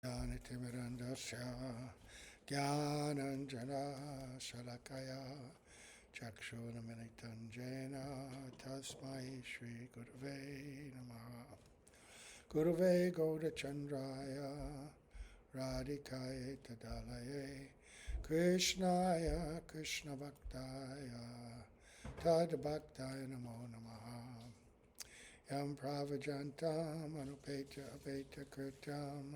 Jnanatimirandasya Jnananjana Shalakaya Chakshunaminitanjena Tasmai Shri Gurave Namaha Gurave Gaurachandraya Radhikaye Tadalaye Krishnaya Krishna Bhaktaya Tad Bhaktaya Namo Namaha Yam Pravajantam Anupetya Apetya Kritam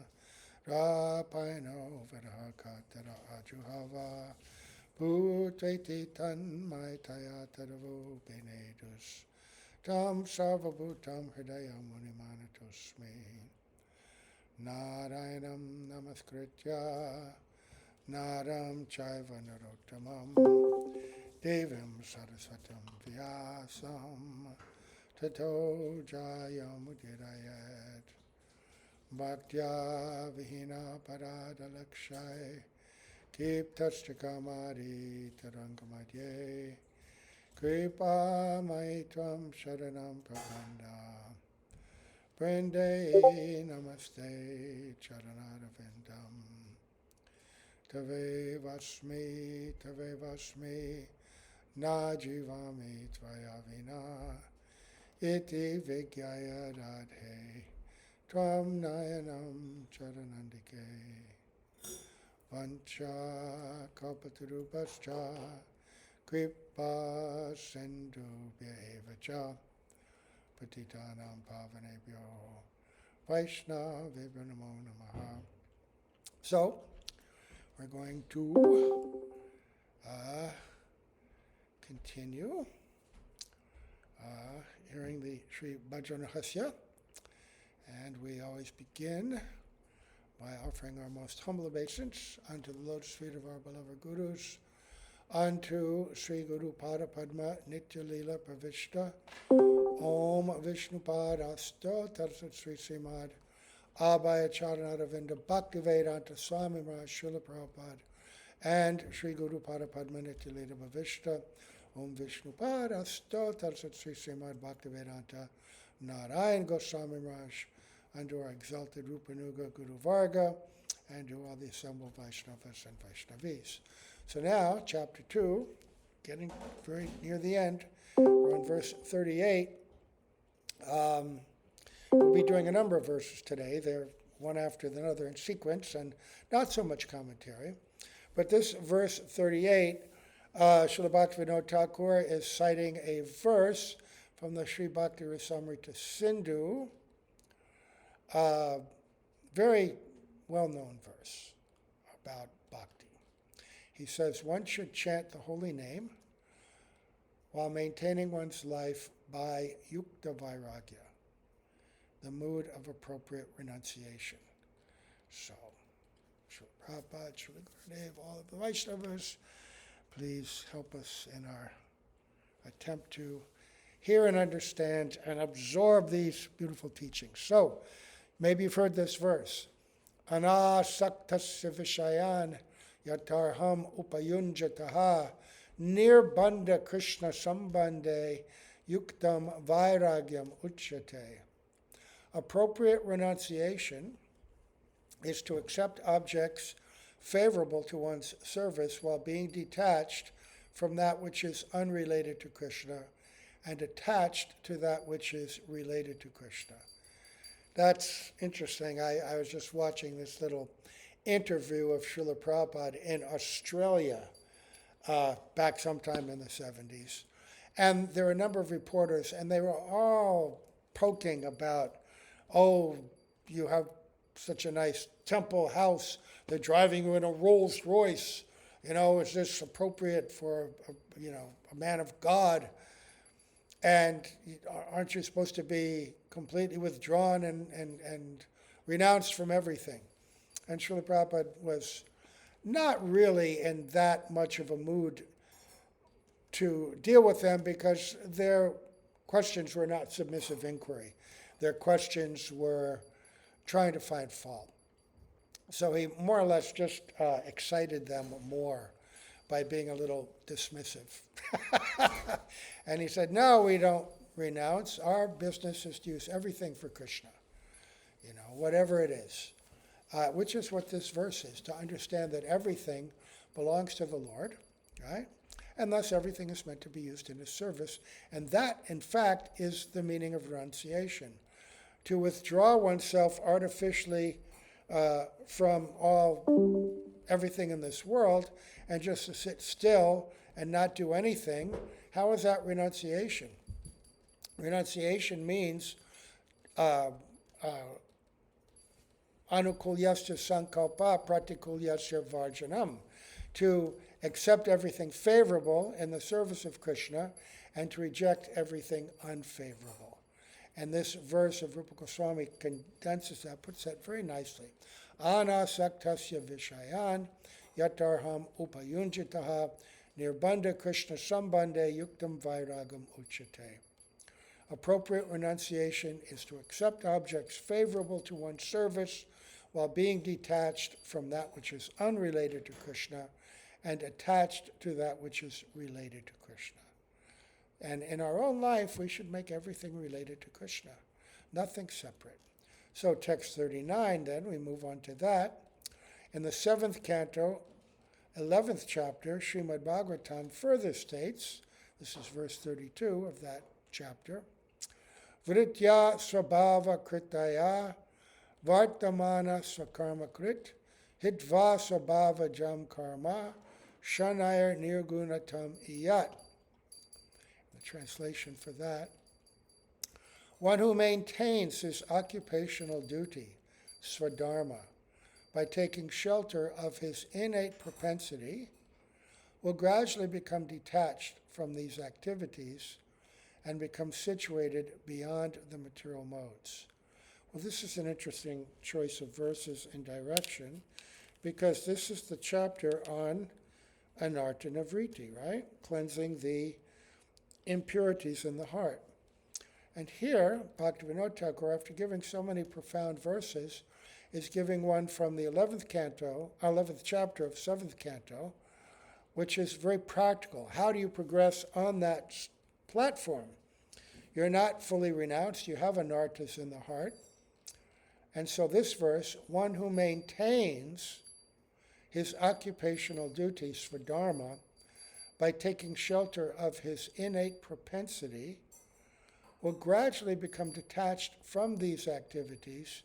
Rapaino Vidhakatara Ajuhava Bhuteti Tanmaitaya Tadavo Benedus Tam Sarvabhutam Hridayam Munimanatosmi Narayanam Namaskritya Naram Chaiva Narottamam Devim Saraswatam Vyasam Tato Jayamudhirayat Bhaktya Vihina Paradalakshay Kiptashtakamari Tarangamadye Kripa Maitvam Sharanam Prabhanda Prende Namaste Charanarvindam Tave Vasmi Najivami Tvaya Vina Iti Vigyaya Radhe Tvam Nayanam Charanandike Vancha Kalpatarubhascha Kripa Sindhubhya Evacha Patitanam Pavanebhyo Vaishnavibhyo Namo Namaha. So, we're going to continue hearing the Sri Bhajan Rahasya, and we always begin by offering our most humble obeisance unto the lotus feet of our beloved Gurus, unto Sri Guru Pada Padma Nitya Leela Pravishta Om Vishnupadasta Tarsat Sri Srimad Abhaya Charanaravinda Bhaktivedanta Swami Maharaj Srila Prabhupada and Sri Guru Pada Padma Nitya Leela Pravishta Om Vishnupadasta Tarsat Sri Srimad Bhaktivedanta Narayan Goswami Maharaj, and to our exalted Rupanuga Guru Varga, and to all the assembled Vaishnavas and Vaishnavis. So now, chapter 2, getting very near the end, we're on verse 38. We'll be doing a number of verses today. They're one after the other in sequence, and not so much commentary. But this verse 38, Srila Bhaktivinoda Thakur is citing a verse from the Sri Bhakti Rasamrita Sindhu, very well-known verse about bhakti. He says, one should chant the holy name while maintaining one's life by yukta vairagya, the mood of appropriate renunciation. So, Srila Prabhupada, Srila Gurudev, all of the Vaishnavas, please help us in our attempt to hear and understand and absorb these beautiful teachings. So, maybe you've heard this verse. Anasaktasya vishayan yatarham upayunjataha nirbandha Krishna sambandhe yuktam vairagyam uchyate. Appropriate renunciation is to accept objects favorable to one's service while being detached from that which is unrelated to Krishna and attached to that which is related to Krishna. That's interesting. I was just watching this little interview of Srila Prabhupada in Australia back sometime in the 70s. And there were a number of reporters, and they were all poking about, oh, you have such a nice temple house. They're driving you in a Rolls Royce. Is this appropriate for a man of God? And aren't you supposed to be completely withdrawn and renounced from everything? And Srila Prabhupada was not really in that much of a mood to deal with them because their questions were not submissive inquiry. Their questions were trying to find fault. So he more or less just excited them more by being a little dismissive. And he said, no, we don't renounce. Our business is to use everything for Krishna, whatever it is. which is what this verse is, to understand that everything belongs to the Lord, right? And thus everything is meant to be used in his service. And that, in fact, is the meaning of renunciation. To withdraw oneself artificially from everything in this world and just to sit still and not do anything, how is that renunciation? Renunciation means anukulyasya sankalpa pratikulyasya varjanam, to accept everything favorable in the service of Krishna and to reject everything unfavorable. And this verse of Rupa Goswami condenses that, puts that very nicely. Anasaktasya vishayan yatarham upayunjitaha nirbandha Krishna sambandhe yuktam vairagam uchate. Appropriate renunciation is to accept objects favorable to one's service while being detached from that which is unrelated to Krishna and attached to that which is related to Krishna. And in our own life, we should make everything related to Krishna, nothing separate. So text 39, then, we move on to that. In the 7th canto, 11th chapter, Srimad Bhagavatam further states, this is verse 32 of that chapter, Vritya svabhava kritaya vartamana swakarma krit hitva svabhava jam karma shanayar nirgunatam iyat. The translation for that, one who maintains his occupational duty, swadharma, by taking shelter of his innate propensity, will gradually become detached from these activities and become situated beyond the material modes. Well, this is an interesting choice of verses and direction, because this is the chapter on anartha vritti, right? Cleansing the impurities in the heart. And here, Bhaktivinoda Thakur, after giving so many profound verses, is giving one from the 11th chapter of 7th canto, which is very practical. How do you progress on that platform? You're not fully renounced, you have anarthas in the heart. And so this verse, one who maintains his occupational duties for dharma by taking shelter of his innate propensity, will gradually become detached from these activities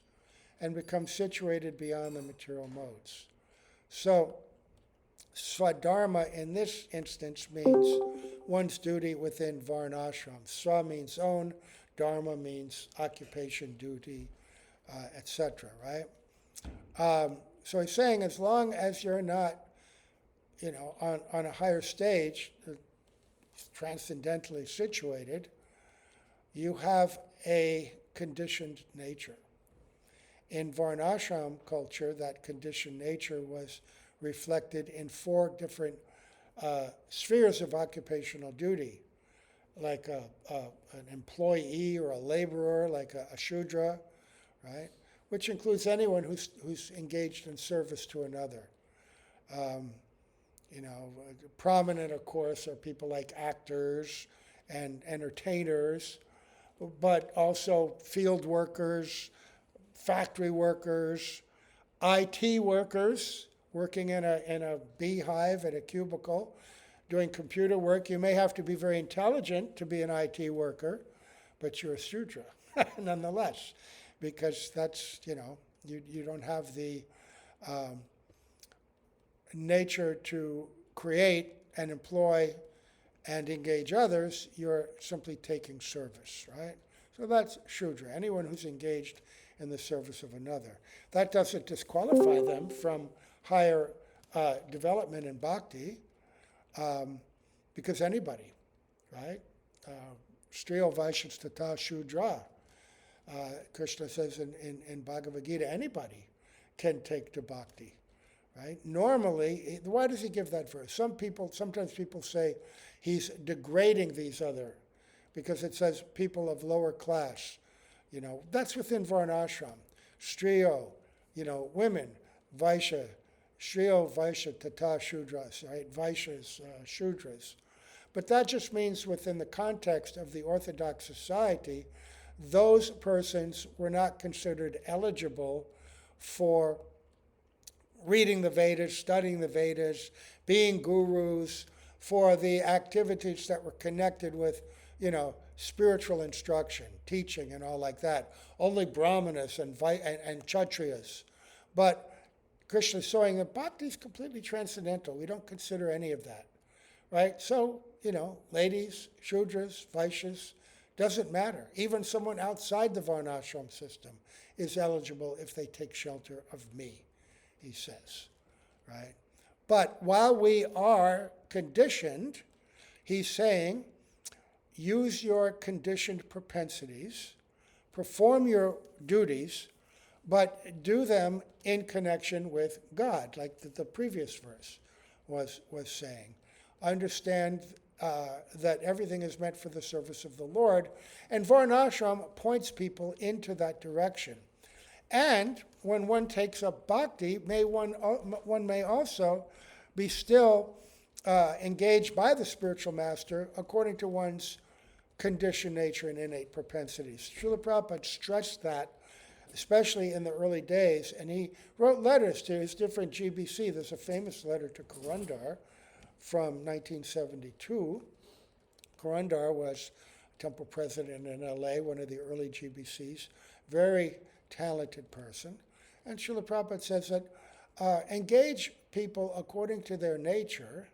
and become situated beyond the material modes. So, swadharma in this instance means one's duty within varnashram. Swa means own, dharma means occupation, duty, etc., right? So he's saying as long as you're not, on a higher stage, transcendentally situated, you have a conditioned nature. In Varnashram culture, that conditioned nature was reflected in 4 different spheres of occupational duty, like an employee or a laborer, like a Shudra, right? Which includes anyone who's engaged in service to another. Prominent, of course, are people like actors and entertainers, but also field workers, factory workers, IT workers, working in a beehive at a cubicle, doing computer work. You may have to be very intelligent to be an IT worker, but you're a Shudra nonetheless, because that's, you don't have the nature to create and employ and engage others. You're simply taking service, right? So that's Shudra, anyone who's engaged in the service of another. That doesn't disqualify them from higher development in bhakti, because anybody, right? Striyo Vaishyas Tata Shudra. Krishna says in Bhagavad Gita, anybody can take to bhakti, right? Normally, why does he give that verse? Sometimes people say he's degrading these other, because it says people of lower class. That's within Varnashram. Striyo, women, Vaishya, Striyo, Vaishya, Tata, Shudras, right? Vaishyas, Shudras. But that just means within the context of the Orthodox society, those persons were not considered eligible for reading the Vedas, studying the Vedas, being gurus for the activities that were connected with, spiritual instruction, teaching, and all like that. Only brahmanas and kshatriyas. But Krishna is showing that bhakti is completely transcendental. We don't consider any of that, right? So, ladies, shudras, vaishyas, doesn't matter. Even someone outside the varnashram system is eligible if they take shelter of me, he says, right? But while we are conditioned, he's saying, use your conditioned propensities, perform your duties, but do them in connection with God, like the previous verse was saying. Understand that everything is meant for the service of the Lord, and Varnashram points people into that direction. And when one takes up bhakti, one may also be still engaged by the spiritual master according to one's conditioned nature and innate propensities. Srila Prabhupada stressed that, especially in the early days, and he wrote letters to his different GBC. There's a famous letter to Kurandar from 1972. Kurandar was temple president in LA, one of the early GBCs, very talented person. And Srila Prabhupada says that engage people according to their nature,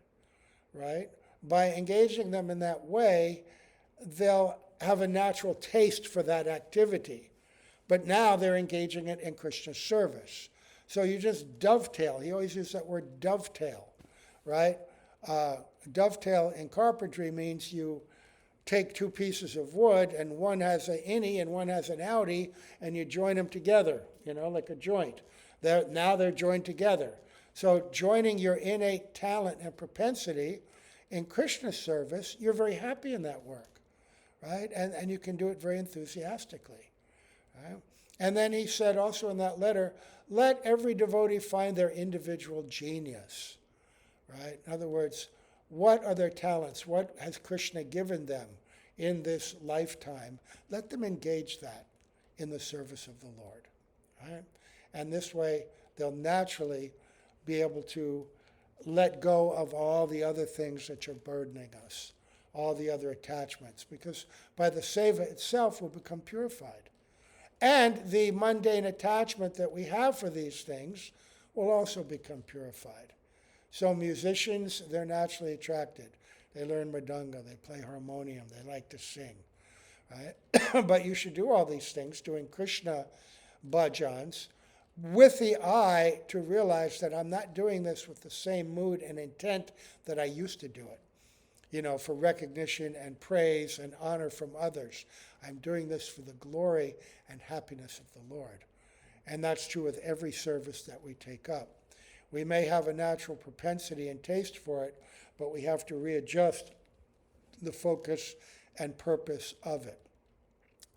right? By engaging them in that way, they'll have a natural taste for that activity. But now they're engaging it in Krishna's service. So you just dovetail. He always uses that word dovetail, right? Dovetail in carpentry means you take two pieces of wood and one has an innie and one has an outie and you join them together, like a joint. Now they're joined together. So joining your innate talent and propensity in Krishna's service, you're very happy in that work, right? And you can do it very enthusiastically. Right? And then he said also in that letter, let every devotee find their individual genius. Right? In other words, what are their talents? What has Krishna given them in this lifetime? Let them engage that in the service of the Lord. Right? And this way, they'll naturally be able to let go of all the other things that are burdening us, all the other attachments, because by the seva itself we'll become purified. And the mundane attachment that we have for these things will also become purified. So musicians, they're naturally attracted. They learn mridanga, they play harmonium, they like to sing. Right? But you should do all these things, doing Krishna bhajans, with the eye to realize that I'm not doing this with the same mood and intent that I used to do it. For recognition and praise and honor from others. I'm doing this for the glory and happiness of the Lord. And that's true with every service that we take up. We may have a natural propensity and taste for it, but we have to readjust the focus and purpose of it.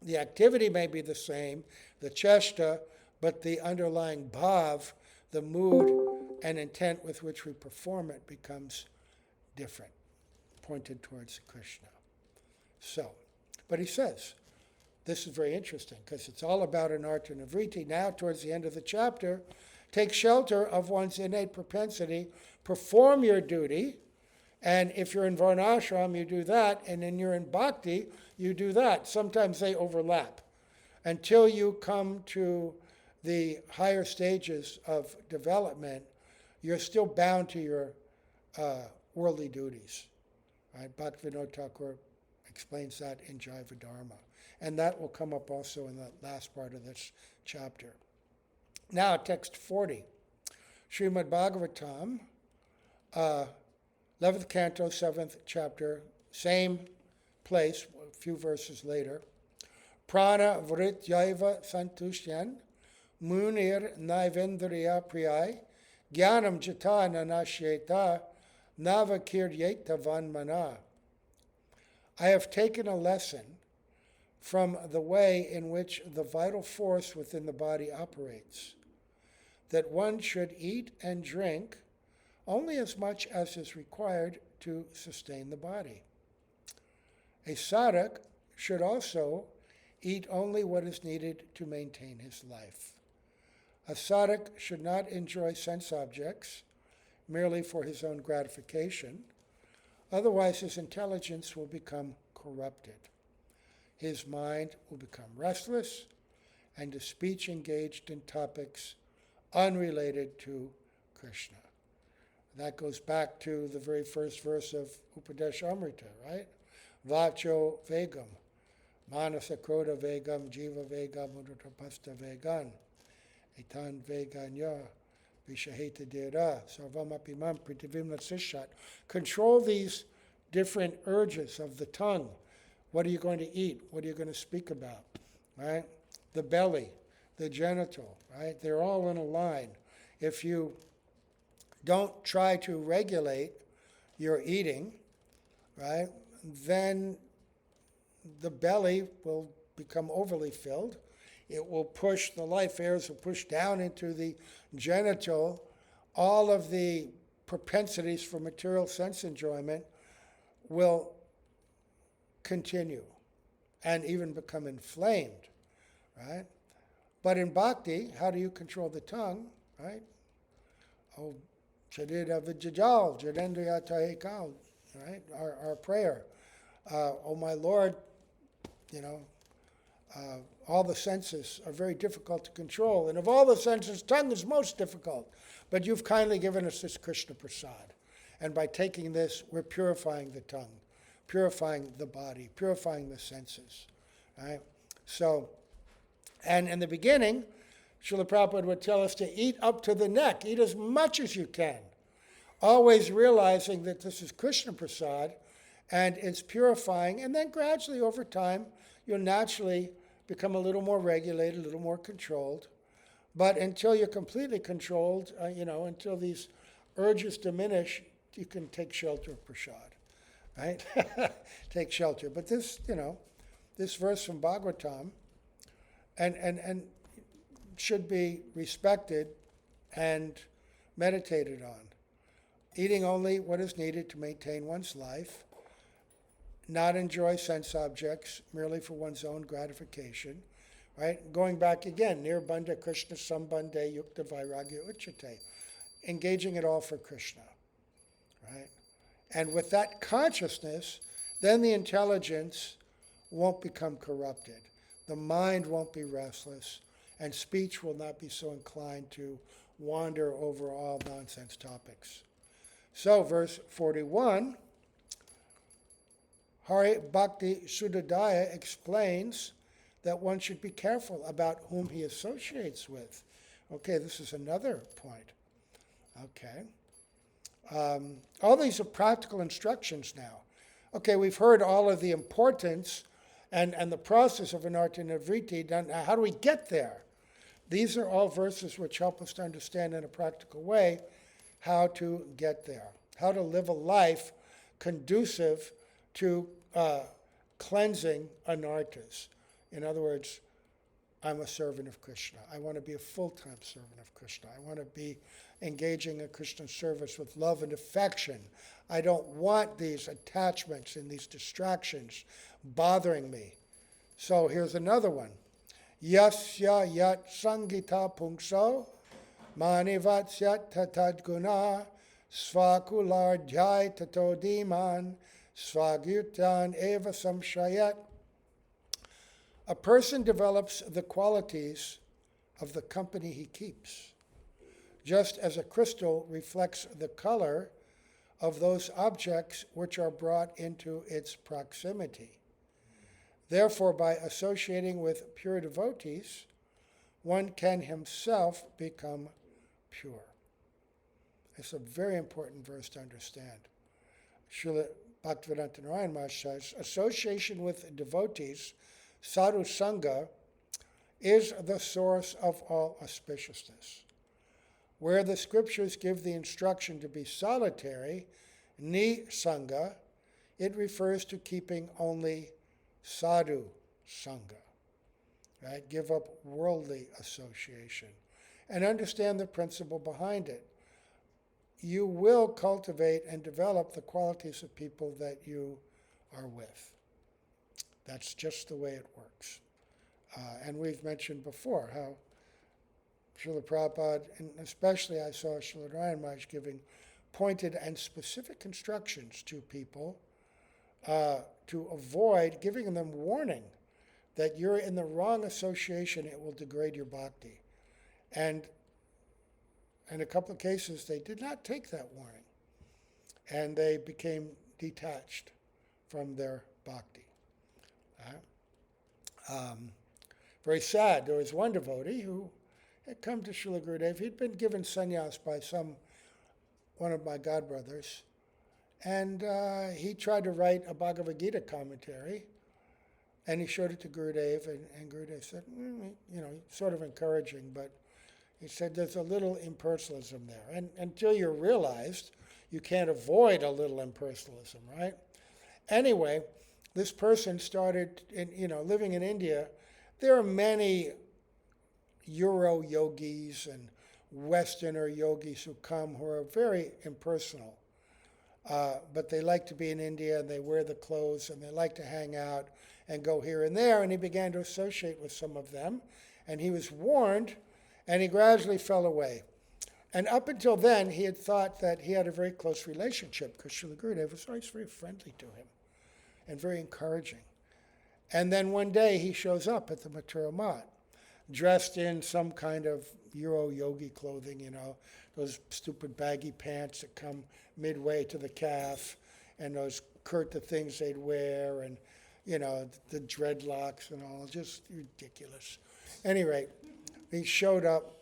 The activity may be the same, the cheshta, but the underlying bhav, the mood and intent with which we perform it becomes different, pointed towards Krishna. So, but he says, this is very interesting because it's all about anartha nivriti. Now, towards the end of the chapter, take shelter of one's innate propensity, perform your duty, and if you're in varnashram, you do that, and then you're in bhakti, you do that. Sometimes they overlap. Until you come to the higher stages of development, you're still bound to your worldly duties. Right? Bhaktivinoda Thakur explains that in Jaiva Dharma. And that will come up also in the last part of this chapter. Now, text 40. Srimad Bhagavatam, 11th canto, 7th chapter, same place, a few verses later. Prana vrit yaiva santushyan, munir naivendriya priyai, jnanam jata nanashyeta, navakiryeta vanmana. I have taken a lesson from the way in which the vital force within the body operates, that one should eat and drink only as much as is required to sustain the body. A sadhak should also eat only what is needed to maintain his life. A sadhak should not enjoy sense objects merely for his own gratification, otherwise his intelligence will become corrupted. His mind will become restless, and his speech engaged in topics unrelated to Krishna. That goes back to the very first verse of Upadesha Amrita, right? Vacho vegam, manasa kroda vegam, jiva vegam, udutapasta vegan, etan veganya, vishaheta dera, sarvam apimam pritivim nasishat. Control these different urges of the tongue. What are you going to eat? What are you going to speak about? Right? The belly, the genital, right? They're all in a line. If you don't try to regulate your eating, right, then the belly will become overly filled. It will push, the life airs will push down into the genital. All of the propensities for material sense enjoyment will continue and even become inflamed, right? But in bhakti, how do you control the tongue, right? Oh, Chadida Vijajal, Jadendriya Tahekal, right? Our prayer. Oh my Lord, all the senses are very difficult to control. And of all the senses, tongue is most difficult. But you've kindly given us this Krishna Prasad. And by taking this, we're purifying the tongue, purifying the body, purifying the senses, right? So, and in the beginning, Srila Prabhupada would tell us to eat up to the neck, eat as much as you can, always realizing that this is Krishna Prasad and it's purifying, and then gradually over time, you'll naturally become a little more regulated, a little more controlled. But until you're completely controlled, until these urges diminish, you can take shelter of prasad, right? Take shelter. But this, this verse from Bhagavatam, and should be respected and meditated on. Eating only what is needed to maintain one's life, not enjoy sense objects merely for one's own gratification, right? Going back again, nirbandha Krishna sambandhe yukta vairagya uchate, engaging it all for Krishna, right? And with that consciousness, then the intelligence won't become corrupted. The mind won't be restless, and speech will not be so inclined to wander over all nonsense topics. So, verse 41, Hari Bhakti Sudadaya explains that one should be careful about whom he associates with. Okay, this is another point. Okay. All these are practical instructions now. Okay, we've heard all of the importance and the process of anartha nivritti. Now, how do we get there? These are all verses which help us to understand in a practical way how to get there, how to live a life conducive to cleansing anarthas. In other words, I'm a servant of Krishna. I want to be a full-time servant of Krishna. I want to be engaging in Krishna service with love and affection. I don't want these attachments and these distractions bothering me. So here's another one. Yasya yat sangita pungso manivatsyat tatad guna svakulardhyai tato diman svagyutan eva samshayat. A person develops the qualities of the company he keeps, just as a crystal reflects the color of those objects which are brought into its proximity. Therefore, by associating with pure devotees, one can himself become pure. It's a very important verse to understand. Srila Bhaktivedanta Narayana Maharaj says, association with devotees, sadhu sangha, is the source of all auspiciousness. Where the scriptures give the instruction to be solitary, ni sangha, it refers to keeping only sadhu sangha, right? Give up worldly association and understand the principle behind it. You will cultivate and develop the qualities of people that you are with. That's just the way it works. And we've mentioned before how Srila Prabhupada, and especially I saw Srila Narayan Maharaj giving pointed and specific instructions to people to avoid, giving them warning that you're in the wrong association, it will degrade your bhakti. And in a couple of cases, they did not take that warning, and they became detached from their bhakti. Very sad. There was one devotee who had come to Srila Gurudev. He'd been given sannyas by one of my godbrothers, and he tried to write a Bhagavad Gita commentary, and he showed it to Gurudev, and Gurudev said, sort of encouraging, but he said there's a little impersonalism there. And until you're realized, you can't avoid a little impersonalism, right? Anyway, this person started, living in India. There are many Euro yogis and Westerner yogis who come who are very impersonal. But they like to be in India, and they wear the clothes, and they like to hang out and go here and there. And he began to associate with some of them, and he was warned, and he gradually fell away. And up until then, he had thought that he had a very close relationship, because Srila Gurudev was always very friendly to him and very encouraging. And then one day he shows up at the Mathura Mat, dressed in some kind of Euro yogi clothing, those stupid baggy pants that come midway to the calf, and those kurta things they'd wear, and the dreadlocks and all, just ridiculous. Anyway, he showed up,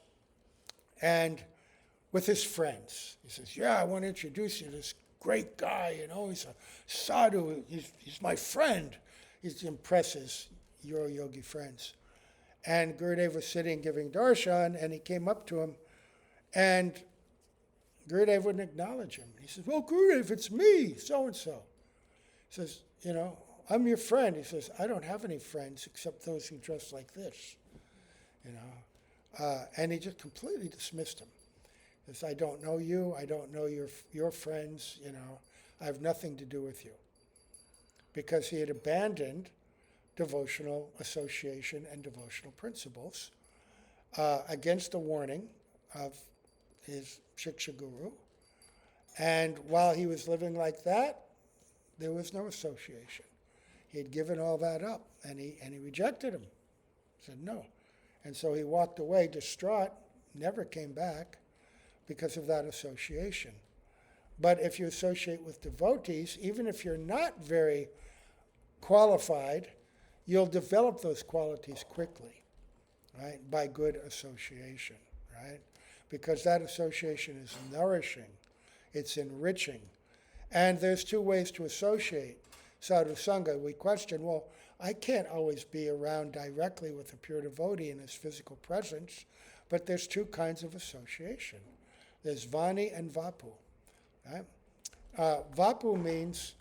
and with his friends, he says, "Yeah, I want to introduce you to this great guy. He's a sadhu. He's my friend." He impresses Euro yogi friends. And Gurudev was sitting giving darshan, and he came up to him, and Gurudev wouldn't acknowledge him. He says, "Well, Gurudev, it's me, so-and-so." He says, "I'm your friend." He says, "I don't have any friends except those who dress like this." And he just completely dismissed him. He says, "I don't know you. I don't know your friends. I have nothing to do with you." Because he had abandoned devotional association and devotional principles against the warning of his Shiksha Guru. And while he was living like that, there was no association. He had given all that up, and he rejected him. Said no. And so he walked away distraught, never came back because of that association. But if you associate with devotees, even if you're not very qualified, you'll develop those qualities quickly, right, by good association, right? Because that association is nourishing, it's enriching. And there's two ways to associate sadhu sangha. We question, well, I can't always be around directly with a pure devotee in his physical presence, but there's two kinds of association. There's vani and vapu, right? Vapu means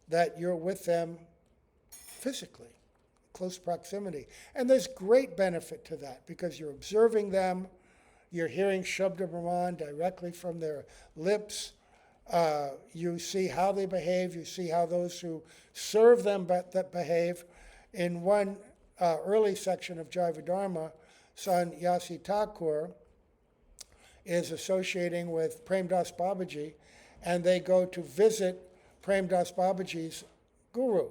that you're with them physically, close proximity. And there's great benefit to that because you're observing them, you're hearing Shabda Brahman directly from their lips, you see how they behave, you see how those who serve them that behave. In one early section of Jaiva Dharma, Sannyasi Thakur is associating with Prem Das Babaji, and they go to visit Prem Das Babaji's guru.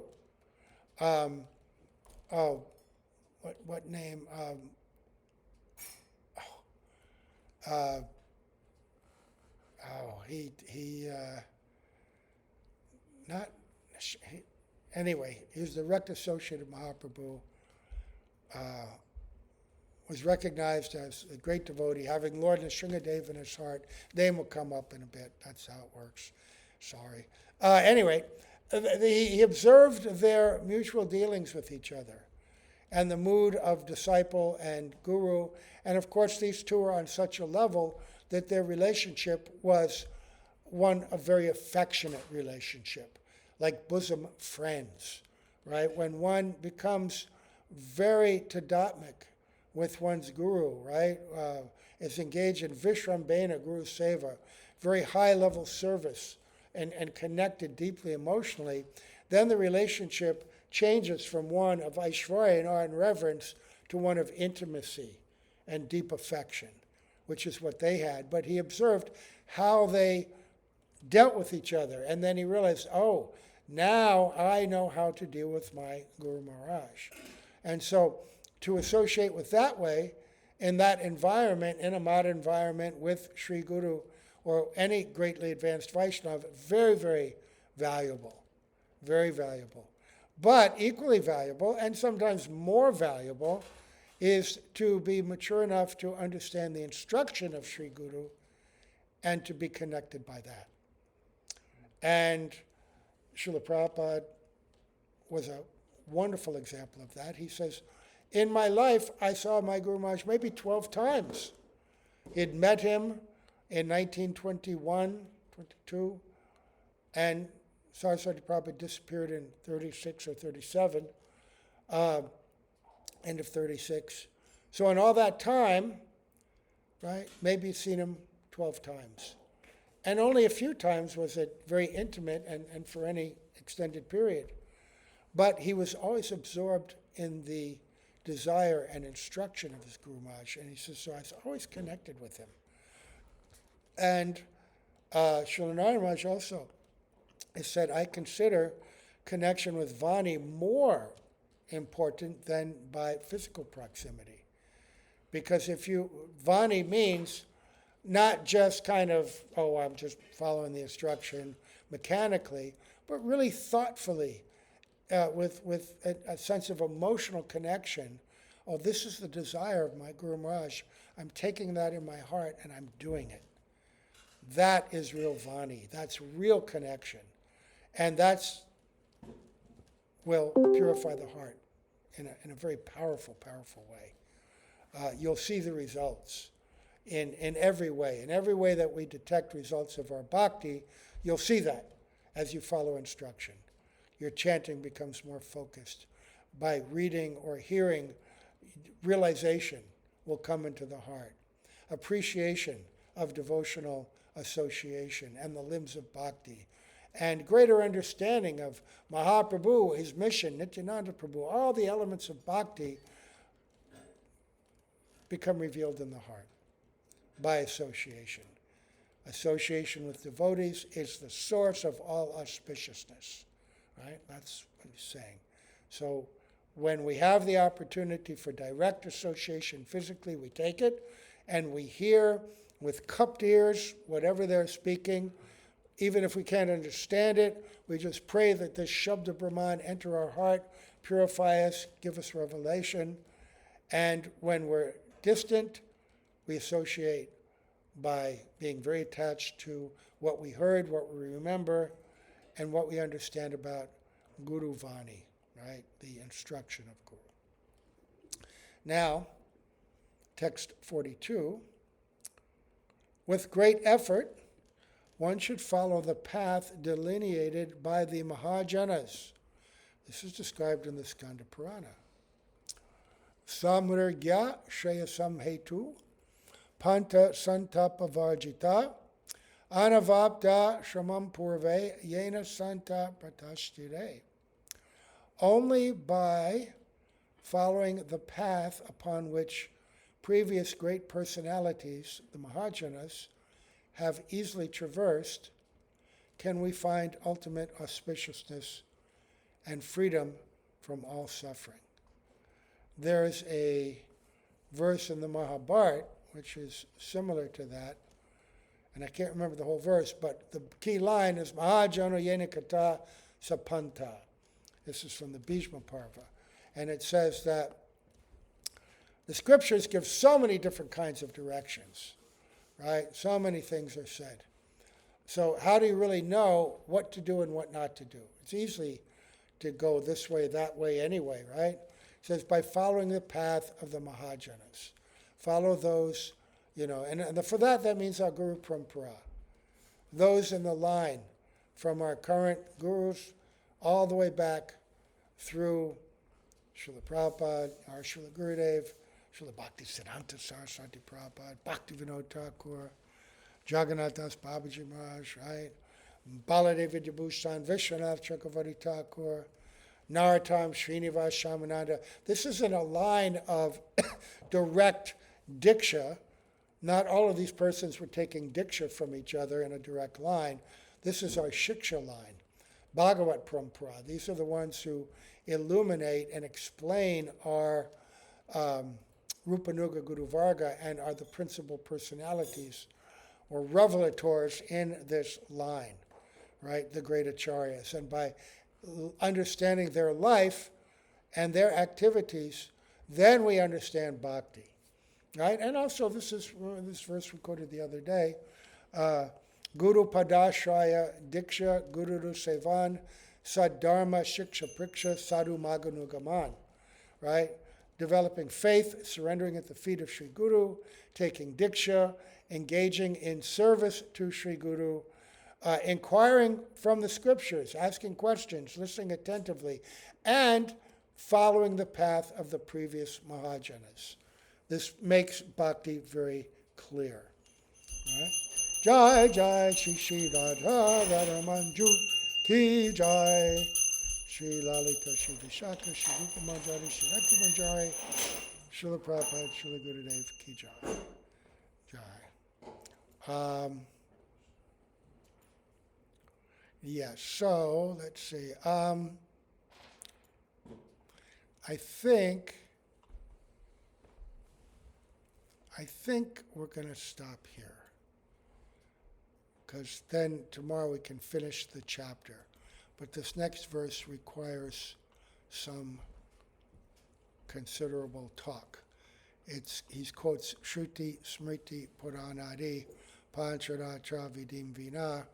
What name? Anyway, he was the direct associate of Mahaprabhu, was recognized as a great devotee, having Lord Nrsingadev in his heart. Name will come up in a bit. That's how it works. Sorry. Anyway, he observed their mutual dealings with each other and the mood of disciple and guru. And of course, these two are on such a level that their relationship was a very affectionate relationship, like bosom friends, right? When one becomes very tadatmik with one's guru, right? Is engaged in Vishrambena Guru Seva, very high-level service, and connected deeply emotionally, then the relationship changes from one of Aishwarya and awe and reverence to one of intimacy and deep affection, which is what they had, but he observed how they dealt with each other. And then he realized, oh, now I know how to deal with my Guru Maharaj. And so to associate with that way, in that environment, in a modern environment with Sri Guru or any greatly advanced Vaishnava, very, very valuable. Very valuable. But equally valuable, and sometimes more valuable, is to be mature enough to understand the instruction of Sri Guru and to be connected by that. And Srila Prabhupada was a wonderful example of that. He says, in my life, I saw my Guru Maharaj maybe 12 times. He'd met him in 1921, 22, and Saraswati Prabhupada disappeared in 36 or 37, end of 36. So in all that time, right, maybe you've seen him 12 times. And only a few times was it very intimate and for any extended period. But he was always absorbed in the desire and instruction of his Guru Maharaj. And he says, so I was always connected with him. And Srila Narayana Maharaj also has said, I consider connection with Vani more important than by physical proximity. Because Vani means not just kind of, oh, I'm just following the instruction mechanically, but really thoughtfully, with a sense of emotional connection. Oh, this is the desire of my Guru Maharaj. I'm taking that in my heart and I'm doing it. That is real Vani. That's real connection. And that's will purify the heart in a very powerful, powerful way. You'll see the results in every way. In every way that we detect results of our bhakti, you'll see that as you follow instruction. Your chanting becomes more focused. By reading or hearing, realization will come into the heart. Appreciation of devotional association and the limbs of bhakti. And greater understanding of Mahaprabhu, his mission, Nityananda Prabhu, all the elements of bhakti become revealed in the heart by association. Association with devotees is the source of all auspiciousness. Right? That's what he's saying. So when we have the opportunity for direct association physically, we take it, and we hear with cupped ears whatever they're speaking. Even if we can't understand it, we just pray that this Shabda Brahman enter our heart, purify us, give us revelation. And when we're distant, we associate by being very attached to what we heard, what we remember, and what we understand about Guru Vani, right? The instruction of Guru. Now, text 42. With great effort, one should follow the path delineated by the Mahajanas. This is described in the Skanda Purana. Samrigya Shreyasam Hetu, Panta Santapa Varjita, Anavapta Shramam Purve Yena Santa Pratashtire. Only by following the path upon which previous great personalities, the Mahajanas, have easily traversed, can we find ultimate auspiciousness and freedom from all suffering. There is a verse in the Mahabharata which is similar to that, and I can't remember the whole verse, but the key line is Mahajano Yenikata Sapanta. This is from the Bhishma Parva. And it says that the scriptures give so many different kinds of directions, right? So many things are said. So how do you really know what to do and what not to do? It's easy to go this way, that way anyway, right? It says by following the path of the Mahajanas. Follow those, and for that means our Guru Parampara. Those in the line from our current gurus all the way back through Srila Prabhupada, our Srila Gurudev, Srila Bhaktisiddhanta Saraswati Prabhupada, Bhaktivinoda Thakur, Jagannath Das Babaji Maharaj, right? Baladev Vidyabhushan, Vishwanath Chakravarti Thakur, Narottam Srinivas Shamananda. This isn't a line of direct diksha, Not all of these persons were taking diksha from each other in a direct line. This is our shiksha line. Bhagavat Parampara. These are the ones who illuminate and explain our Rupanuga Guru Varga and are the principal personalities or revelators in this line, right? The great acharyas. And by understanding their life and their activities, then we understand bhakti, right? And also, this verse we quoted the other day. Guru Padashraya Diksha Guru Sevan Saddharma Shiksha Priksha Sadhu Maganugaman, right? Developing faith, surrendering at the feet of Sri Guru, taking Diksha, engaging in service to Sri Guru, inquiring from the scriptures, asking questions, listening attentively, and following the path of the previous Mahajanas. This makes bhakti very clear. Right? Jai Jai Shri Shri Radha Radha Manju Ki Jai Shri Lalita Shri Vishaka Shri Rupa Manjari Shri Rati Manjari Srila Prabhupada Srila Gurudev Ki Jai. Jai. Yes, so let's see. I think we're going to stop here, because then tomorrow we can finish the chapter. But this next verse requires some considerable talk. He quotes Shruti Smriti Puranadi Pancharatra Vidim Vina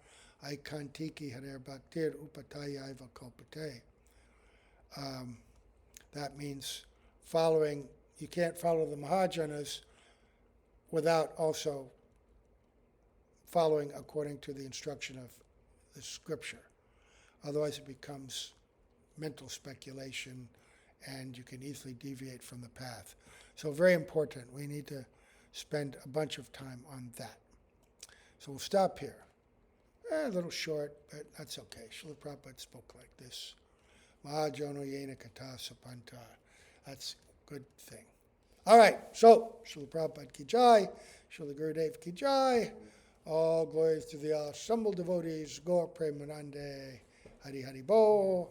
Aikantiki Harer Bhaktir Upataya Iva Kalpate. That means you can't follow the Mahajanas without also following according to the instruction of the scripture. Otherwise it becomes mental speculation and you can easily deviate from the path. So very important. We need to spend a bunch of time on that. So we'll stop here. A little short, but that's okay. Srila Prabhupada spoke like this. Mahajono Yena Kata Sapanta. That's a good thing. All right, so Srila Prabhupada Ki Jai, Srila Gurudev Ki Jai. All glories to the assembled devotees. Gaur Premanande. Hari Hari Bo.